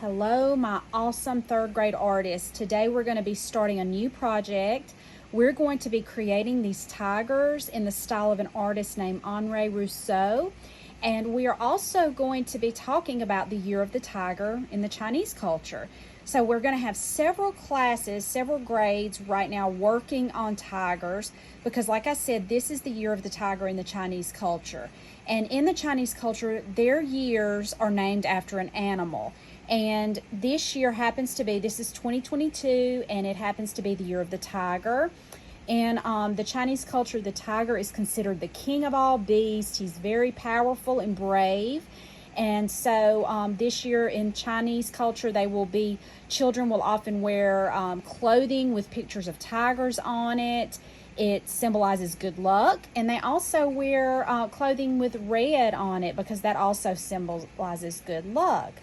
Hello, my awesome third grade artists. Today we're going to be starting a new project. We're going to be creating these tigers in the style of an artist named Henri Rousseau. And we are also going to be talking about the year of the tiger in the Chinese culture. So we're going to have several classes, several grades right now working on tigers because, like I said, this is the year of the tiger in the Chinese culture. And in the Chinese culture, their years are named after an animal. And this year happens to be, this is 2022, and it happens to be the year of the tiger. In the Chinese culture, the tiger is considered the king of all beasts. He's very powerful and brave. And so this year in Chinese culture, children will often wear clothing with pictures of tigers on it. It symbolizes good luck. And they also wear clothing with red on it because that also symbolizes good luck.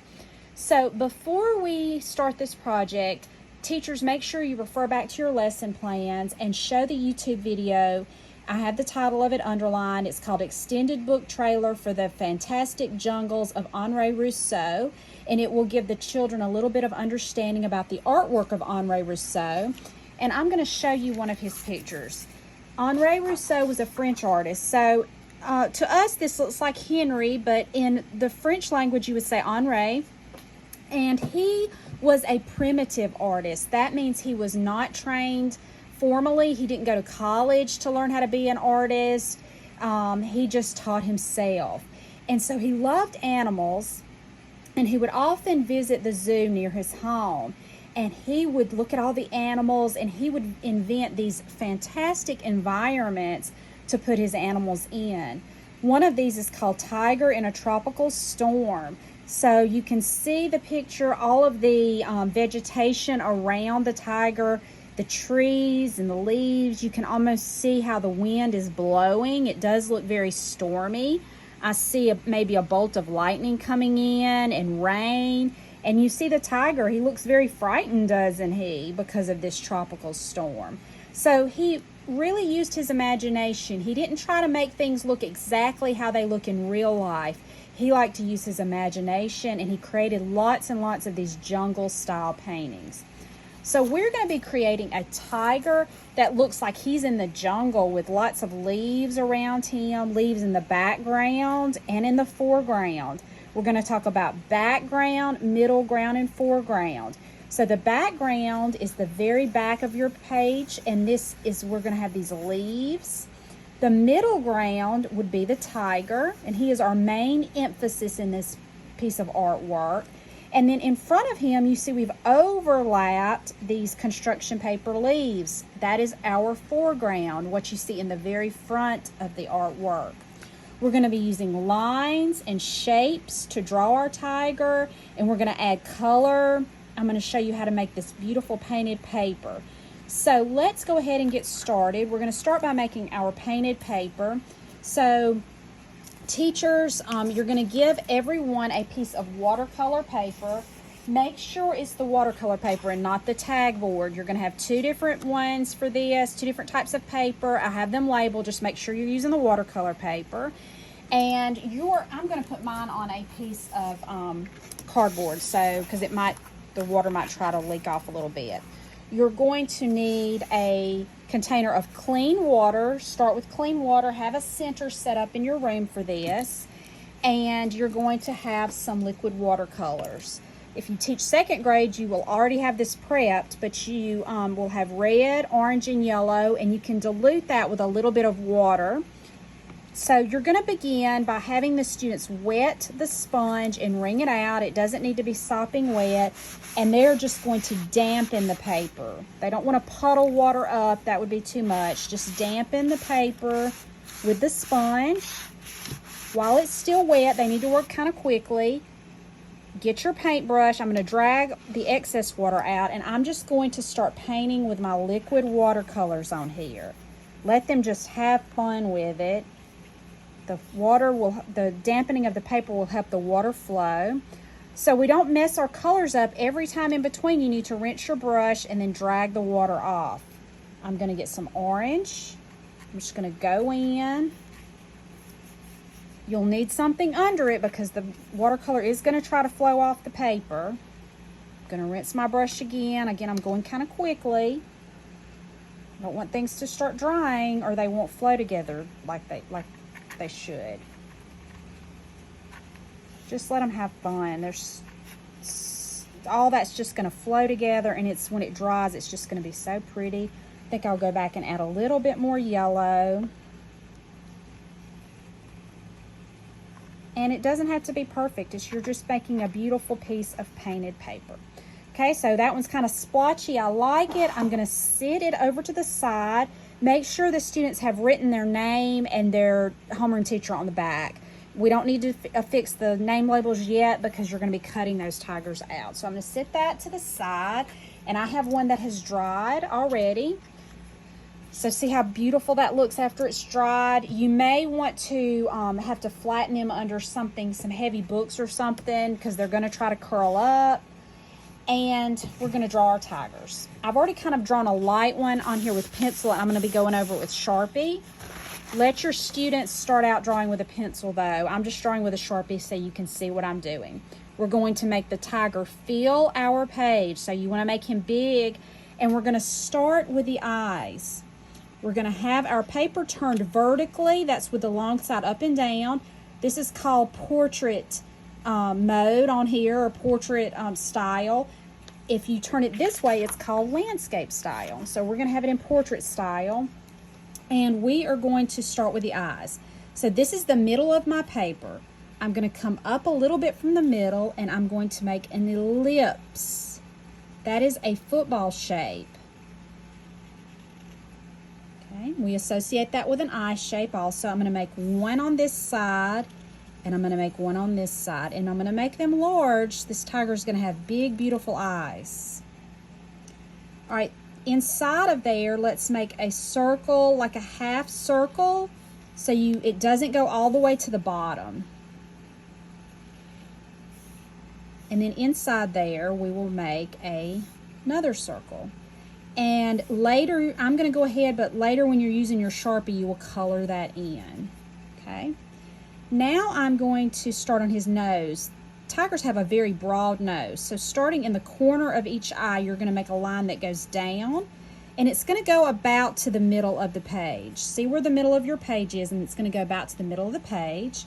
So before we start this project, teachers, make sure you refer back to your lesson plans and show the YouTube video. I have the title of it underlined. It's called Extended Book Trailer for the Fantastic Jungles of Henri Rousseau, and it will give the children a little bit of understanding about the artwork of Henri Rousseau. And I'm going to show you one of his pictures. Henri Rousseau was a French artist. So to us, this looks like Henry, but in the French language, you would say Henri. And he was a primitive artist. That means he was not trained formally. He didn't go to college to learn how to be an artist. He just taught himself. And so he loved animals, and he would often visit the zoo near his home. And he would look at all the animals, and he would invent these fantastic environments to put his animals in. One of these is called Tiger in a Tropical Storm. So you can see the picture, all of the vegetation around the tiger, the trees and the leaves. You can almost see how the wind is blowing. It does look very stormy. I see maybe a bolt of lightning coming in and rain. And you see the tiger, he looks very frightened, doesn't he, because of this tropical storm. So he really used his imagination. He didn't try to make things look exactly how they look in real life. He liked to use his imagination, and he created lots and lots of these jungle-style paintings. So we're going to be creating a tiger that looks like he's in the jungle with lots of leaves around him, leaves in the background and in the foreground. We're going to talk about background, middle ground, and foreground. So the background is the very back of your page, and we're going to have these leaves. The middle ground would be the tiger, and he is our main emphasis in this piece of artwork. And then in front of him, you see we've overlapped these construction paper leaves. That is our foreground, what you see in the very front of the artwork. We're going to be using lines and shapes to draw our tiger, and we're going to add color. I'm going to show you how to make this beautiful painted paper. So let's go ahead and get started. We're going to start by making our painted paper. So teachers, you're going to give everyone a piece of watercolor paper. Make sure it's the watercolor paper and not the tag board. You're going to have two different ones for this, two different types of paper. I have them labeled. Just make sure you're using the watercolor paper. And I'm going to put mine on a piece of cardboard, because the water might try to leak off a little bit. You're going to need a container of clean water. Start with clean water. Have a center set up in your room for this. And you're going to have some liquid watercolors. If you teach second grade, you will already have this prepped, but you will have red, orange, and yellow, and you can dilute that with a little bit of water. So you're going to begin by having the students wet the sponge and wring it out. It doesn't need to be sopping wet, and they're just going to dampen the paper. They don't want to puddle water up. That would be too much. Just dampen the paper with the sponge. While it's still wet, they need to work kind of quickly. Get your paintbrush. I'm going to drag the excess water out, and I'm just going to start painting with my liquid watercolors on here. Let them just have fun with it. The dampening of the paper will help the water flow. So we don't mess our colors up. Every time in between, you need to rinse your brush and then drag the water off. I'm going to get some orange. I'm just going to go in. You'll need something under it because the watercolor is going to try to flow off the paper. I'm gonna rinse my brush again. Again, I'm going kind of quickly. I don't want things to start drying or they won't flow together like they should. Just let them have fun. There's all that's just going to flow together, and it's when it dries, it's just going to be so pretty. I think I'll go back and add a little bit more yellow. And it doesn't have to be perfect. You're just making a beautiful piece of painted paper. Okay, so that one's kind of splotchy. I like it. I'm going to sit it over to the side. Make sure the students have written their name and their homeroom teacher on the back. We don't need to affix the name labels yet because you're going to be cutting those tigers out. So I'm going to sit that to the side, and I have one that has dried already. So see how beautiful that looks after it's dried. You may want to have to flatten them under some heavy books or something, because they're going to try to curl up. And we're going to draw our tigers. I've already kind of drawn a light one on here with pencil, and I'm going to be going over it with Sharpie. Let your students start out drawing with a pencil though. I'm just drawing with a Sharpie so you can see what I'm doing. We're going to make the tiger fill our page. So you want to make him big, and we're going to start with the eyes. We're going to have our paper turned vertically. That's with the long side up and down. This is called portrait mode on here, or portrait style. If you turn it this way, it's called landscape style. So we're going to have it in portrait style. And we are going to start with the eyes. So this is the middle of my paper. I'm going to come up a little bit from the middle, and I'm going to make an ellipse. That is a football shape. Okay, we associate that with an eye shape also. I'm going to make one on this side, and I'm going to make one on this side, and I'm going to make them large. This tiger is going to have big, beautiful eyes. All right. Inside of there, let's make a circle, like a half circle, so it doesn't go all the way to the bottom. And then inside there, we will make another circle. And later, I'm going to go ahead, but later when you're using your Sharpie, you will color that in. Okay. Now I'm going to start on his nose. Tigers have a very broad nose, so starting in the corner of each eye, you're going to make a line that goes down, and it's going to go about to the middle of the page. See where the middle of your page is, and it's going to go about to the middle of the page,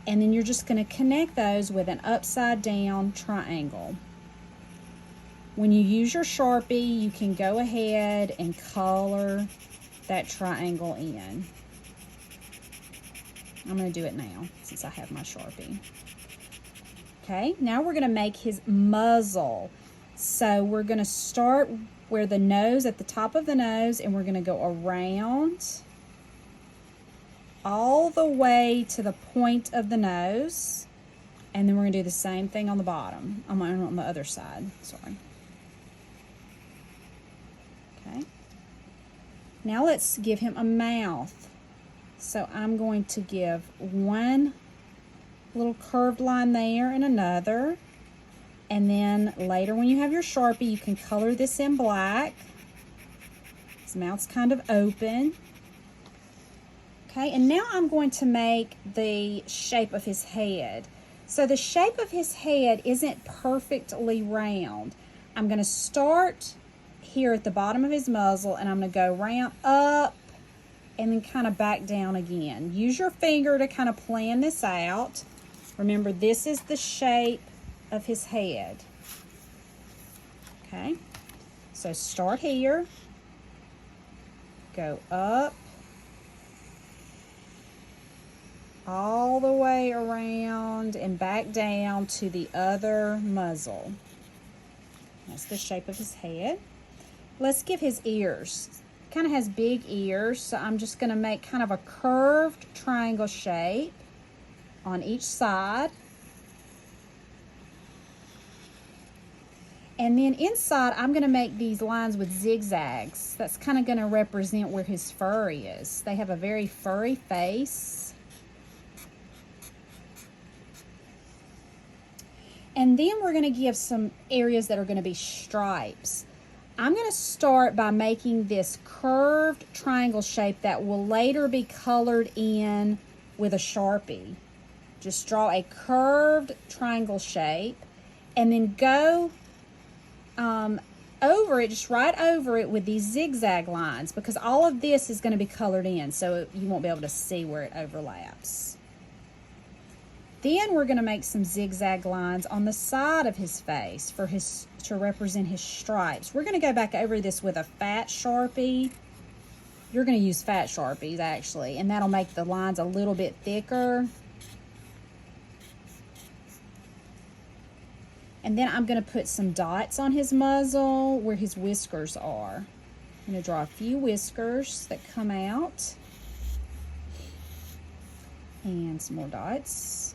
and then you're just going to connect those with an upside down triangle. When you use your Sharpie, you can go ahead and color that triangle in. I'm going to do it now since I have my Sharpie. Okay, now we're going to make his muzzle. So we're going to start where the nose, at the top of the nose, and we're going to go around all the way to the point of the nose. And then we're going to do the same thing on the bottom, on the other side, sorry. Okay. Now let's give him a mouth. So I'm going to give one little curved line there and another, and then later when you have your Sharpie, you can color this in black. His mouth's kind of open. Okay, and now I'm going to make the shape of his head. So the shape of his head isn't perfectly round. I'm going to start here at the bottom of his muzzle, and I'm going to go round up and then kind of back down again. Use your finger to kind of plan this out. Remember, this is the shape of his head. Okay, so start here, go up, all the way around and back down to the other muzzle. That's the shape of his head. Let's give his ears. Kind of has big ears, so I'm just going to make kind of a curved triangle shape on each side. And then inside, I'm going to make these lines with zigzags. That's kind of going to represent where his fur is. They have a very furry face. And then we're going to give some areas that are going to be stripes. I'm going to start by making this curved triangle shape that will later be colored in with a Sharpie. Just draw a curved triangle shape and then go over it, just right over it with these zigzag lines, because all of this is going to be colored in, so you won't be able to see where it overlaps. Then we're going to make some zigzag lines on the side of his face to represent his stripes. We're going to go back over this with a fat Sharpie. You're going to use fat Sharpies, actually, and that'll make the lines a little bit thicker. And then I'm going to put some dots on his muzzle where his whiskers are. I'm going to draw a few whiskers that come out. And some more dots.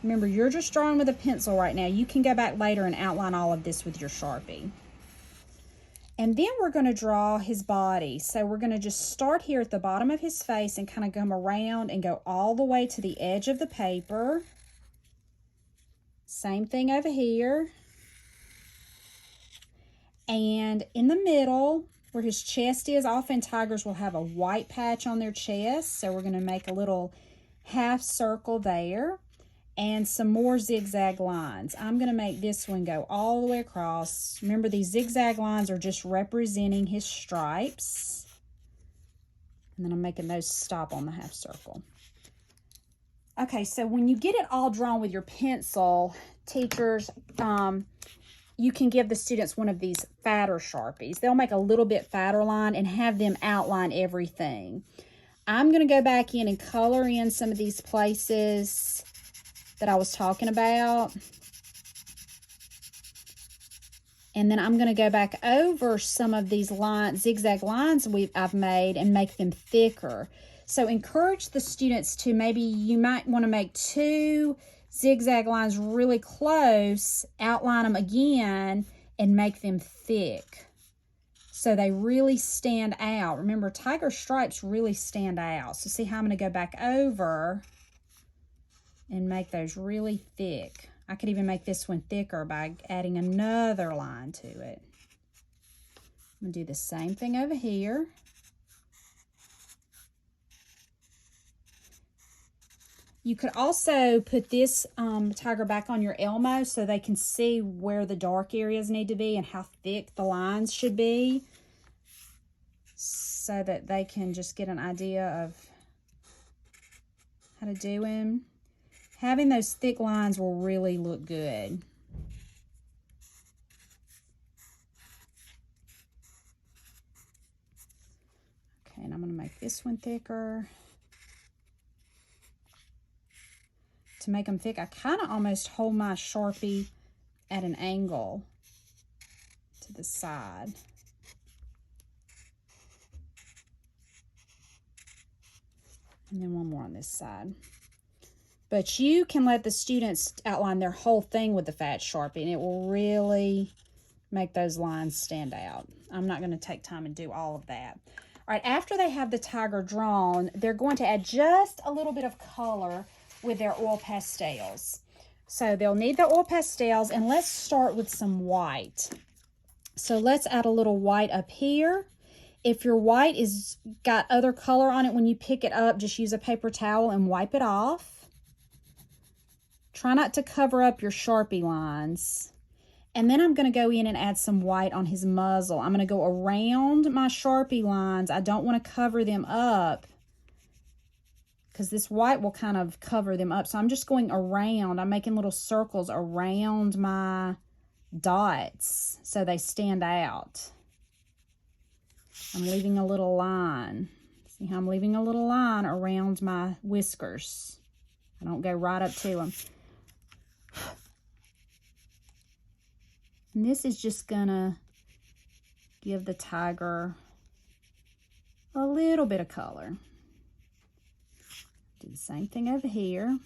Remember, you're just drawing with a pencil right now. You can go back later and outline all of this with your Sharpie. And then we're going to draw his body. So we're going to just start here at the bottom of his face and kind of come around and go all the way to the edge of the paper. Same thing over here. And in the middle, where his chest is, often tigers will have a white patch on their chest. So we're going to make a little half circle there. And some more zigzag lines. I'm going to make this one go all the way across. Remember, these zigzag lines are just representing his stripes. And then I'm making those stop on the half circle. Okay, so when you get it all drawn with your pencil, teachers, you can give the students one of these fatter Sharpies. They'll make a little bit fatter line and have them outline everything. I'm going to go back in and color in some of these places that I was talking about. And then I'm going to go back over some of these lines, zigzag lines I've made, and make them thicker. So encourage the students to, maybe you might want to make 2 zigzag lines really close, outline them again, and make them thick so they really stand out. Remember, tiger stripes really stand out. So see how I'm going to go back over and make those really thick. I could even make this one thicker by adding another line to it. I'm going to do the same thing over here. You could also put this tiger back on your Elmo so they can see where the dark areas need to be and how thick the lines should be, so that they can just get an idea of how to do them. Having those thick lines will really look good. Okay, and I'm going to make this one thicker. To make them thick, I kind of almost hold my Sharpie at an angle to the side. And then one more on this side. But you can let the students outline their whole thing with the fat Sharpie, and it will really make those lines stand out. I'm not going to take time and do all of that. All right, after they have the tiger drawn, they're going to add just a little bit of color with their oil pastels. So they'll need the oil pastels, and let's start with some white. So let's add a little white up here. If your white is got other color on it, when you pick it up, just use a paper towel and wipe it off. Try not to cover up your Sharpie lines. And then I'm going to go in and add some white on his muzzle. I'm going to go around my Sharpie lines. I don't want to cover them up, because this white will kind of cover them up. So I'm just going around. I'm making little circles around my dots so they stand out. I'm leaving a little line. See how I'm leaving a little line around my whiskers. I don't go right up to them. And this is just gonna give the tiger a little bit of color. Do the same thing over here.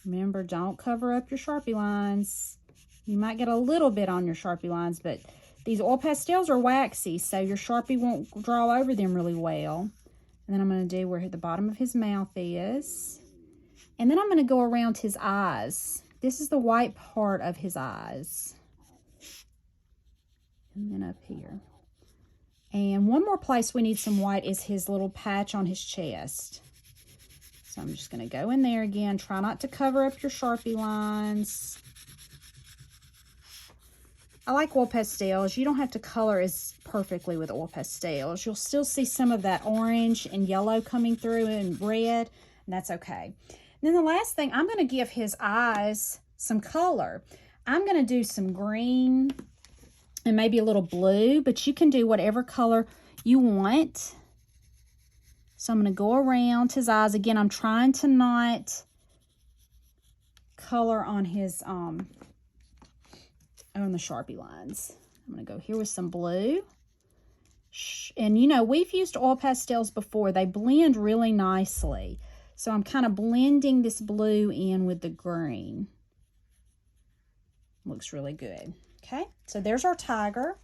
Remember, don't cover up your Sharpie lines. You might get a little bit on your Sharpie lines, but these oil pastels are waxy, so your Sharpie won't draw over them really well. And then I'm going to do where the bottom of his mouth is. And then I'm going to go around his eyes. This is the white part of his eyes. And then up here. And one more place we need some white is his little patch on his chest. So I'm just going to go in there again. Try not to cover up your Sharpie lines. I like oil pastels. You don't have to color as perfectly with oil pastels. You'll still see some of that orange and yellow coming through and red, and that's okay. And then the last thing, I'm going to give his eyes some color. I'm going to do some green and maybe a little blue, but you can do whatever color you want. So I'm going to go around his eyes. Again, I'm trying to not color on his on the Sharpie lines. I'm going to go here with some blue. And you know, we've used oil pastels before. They blend really nicely. So I'm kind of blending this blue in with the green. Looks really good. Okay, so there's our tiger.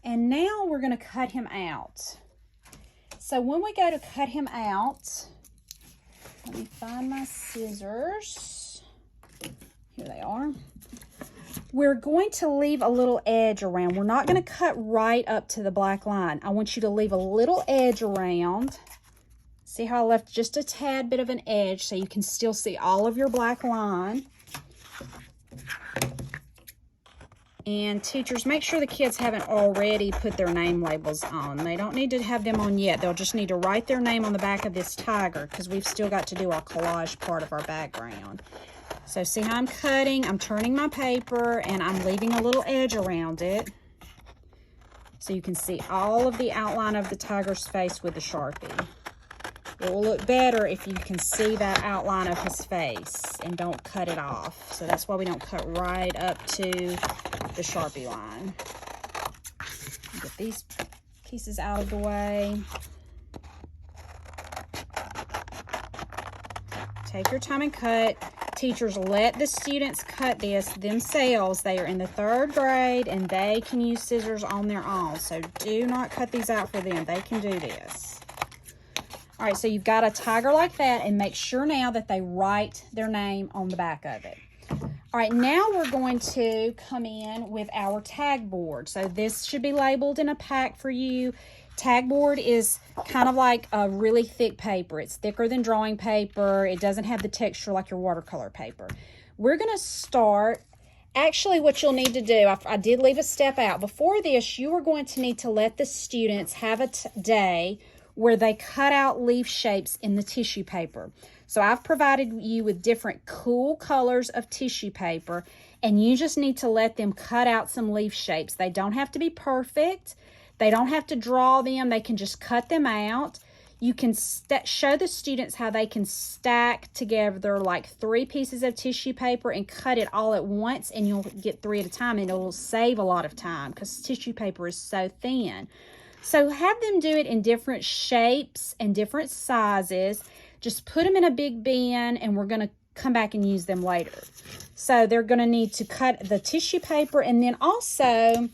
And now we're going to cut him out. So when we go to cut him out, let me find my scissors. Here they are. We're going to leave a little edge around. We're not going to cut right up to the black line. I want you to leave a little edge around. See how I left just a tad bit of an edge so you can still see all of your black line. And teachers, make sure the kids haven't already put their name labels on. They don't need to have them on yet. They'll just need to write their name on the back of this tiger because we've still got to do our collage part of our background. So see how I'm cutting? I'm turning my paper and I'm leaving a little edge around it so you can see all of the outline of the tiger's face with the Sharpie. It will look better if you can see that outline of his face and don't cut it off. So that's why we don't cut right up to the Sharpie line. Get these pieces out of the way. Take your time and cut. Teachers, let the students cut this themselves. They are in the 3rd grade and they can use scissors on their own. So do not cut these out for them. They can do this. All right, so you've got a tiger like that, and make sure now that they write their name on the back of it. All right, now we're going to come in with our tag board. So this should be labeled in a pack for you. Tag board is kind of like a really thick paper. It's thicker than drawing paper. It doesn't have the texture like your watercolor paper. We're going to start. Actually, what you'll need to do, I did leave a step out. Before this, you are going to need to let the students have a day where they cut out leaf shapes in the tissue paper. So I've provided you with different cool colors of tissue paper, and you just need to let them cut out some leaf shapes. They don't have to be perfect. They don't have to draw them. They can just cut them out. You can show the students how they can stack together like 3 pieces of tissue paper and cut it all at once, and you'll get 3 at a time, and it'll save a lot of time because tissue paper is so thin. So have them do it in different shapes and different sizes. Just put them in a big bin, and we're going to come back and use them later. So they're going to need to cut the tissue paper, and then also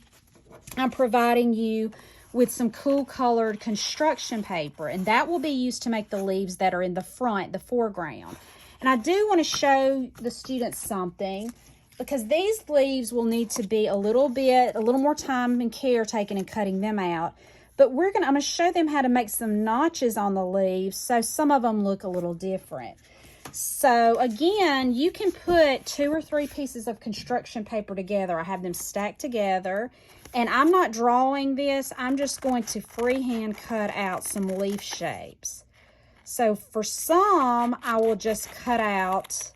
I'm providing you with some cool colored construction paper, and that will be used to make the leaves that are in the front, the foreground. And I do want to show the students something, because these leaves will need to be a little more time and care taken in cutting them out. But I'm going to show them how to make some notches on the leaves so some of them look a little different. So again, you can put 2 or 3 pieces of construction paper together. I have them stacked together, and I'm not drawing this. I'm just going to freehand cut out some leaf shapes. So for some, I will just cut out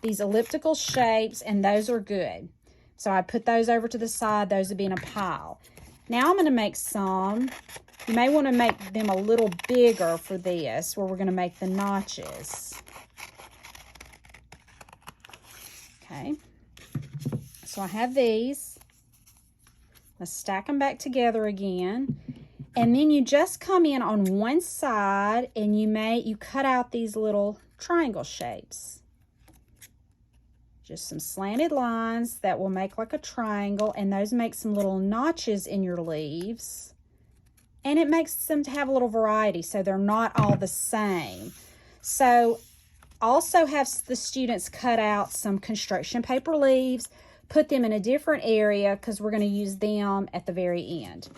these elliptical shapes, and those are good. So I put those over to the side. Those would be in a pile. Now I'm going to make some. You may want to make them a little bigger for this, where we're going to make the notches. Okay. So I have these. Let's stack them back together again. And then you just come in on one side, and you cut out these little triangle shapes. Just some slanted lines that will make like a triangle, and those make some little notches in your leaves. And it makes them to have a little variety, so they're not all the same. So also have the students cut out some construction paper leaves, put them in a different area because we're going to use them at the very end.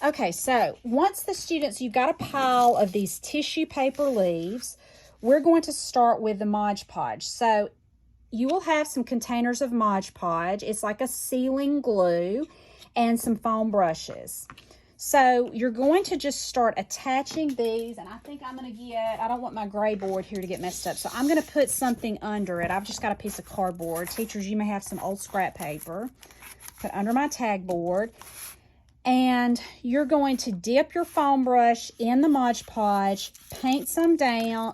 Okay, so once the students, you've got a pile of these tissue paper leaves, we're going to start with the Mod Podge. So you will have some containers of Mod Podge. It's like a sealing glue and some foam brushes. So you're going to just start attaching these, and I think I'm going to get, I don't want my gray board here to get messed up, so I'm going to put something under it. I've just got a piece of cardboard. Teachers, you may have some old scrap paper. Put under my tag board. And you're going to dip your foam brush in the Mod Podge, paint some down,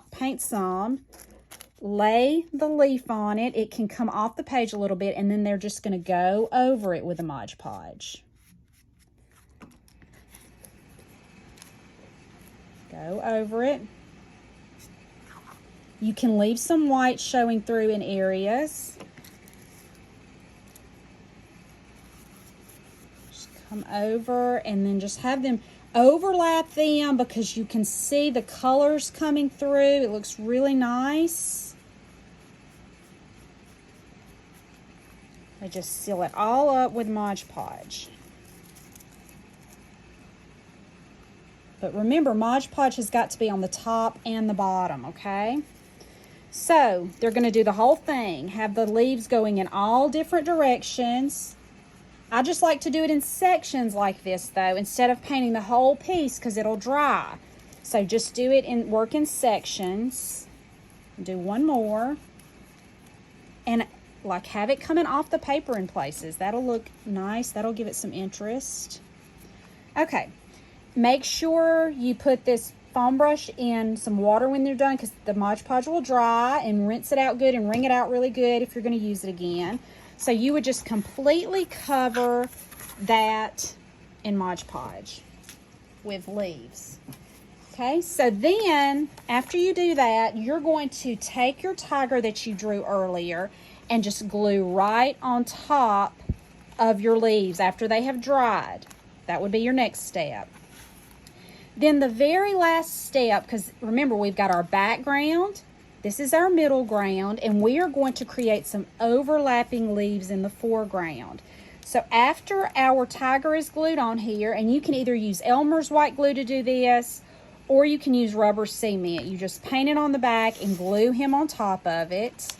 lay the leaf on it. It can come off the page a little bit, and then they're just going to go over it with the Mod Podge. Go over it. You can leave some white showing through in areas. Just come over and then just have them overlap them because you can see the colors coming through. It looks really nice. I just seal it all up with Mod Podge. But remember, Mod Podge has got to be on the top and the bottom, okay? So, they're going to do the whole thing. Have the leaves going in all different directions. I just like to do it in sections like this, though, instead of painting the whole piece because it'll dry. So, just do it in, work in sections. Do one more. And, like, have it coming off the paper in places. That'll look nice. That'll give it some interest. Okay. Make sure you put this foam brush in some water when you're done because the Mod Podge will dry, and rinse it out good and wring it out really good if you're going to use it again. So you would just completely cover that in Mod Podge with leaves. Okay, so then after you do that, you're going to take your tiger that you drew earlier and just glue right on top of your leaves after they have dried. That would be your next step. Then the very last step, because remember we've got our background, this is our middle ground, and we are going to create some overlapping leaves in the foreground. So after our tiger is glued on here, and you can either use Elmer's white glue to do this, or you can use rubber cement. You just paint it on the back and glue him on top of it.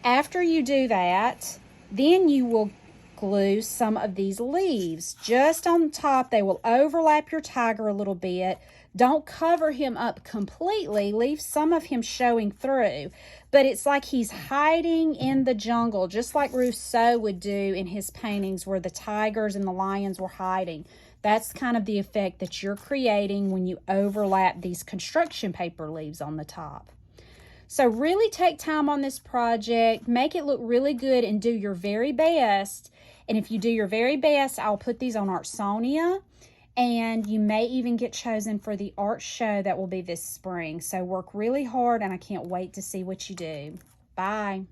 After you do that, then you will glue some of these leaves just on top. They will overlap your tiger a little bit. Don't cover him up completely. Leave some of him showing through. But it's like he's hiding in the jungle, just like Rousseau would do in his paintings where the tigers and the lions were hiding. That's kind of the effect that you're creating when you overlap these construction paper leaves on the top. So really take time on this project. Make it look really good and do your very best. And if you do your very best, I'll put these on Artsonia, and you may even get chosen for the art show that will be this spring. So work really hard, and I can't wait to see what you do. Bye.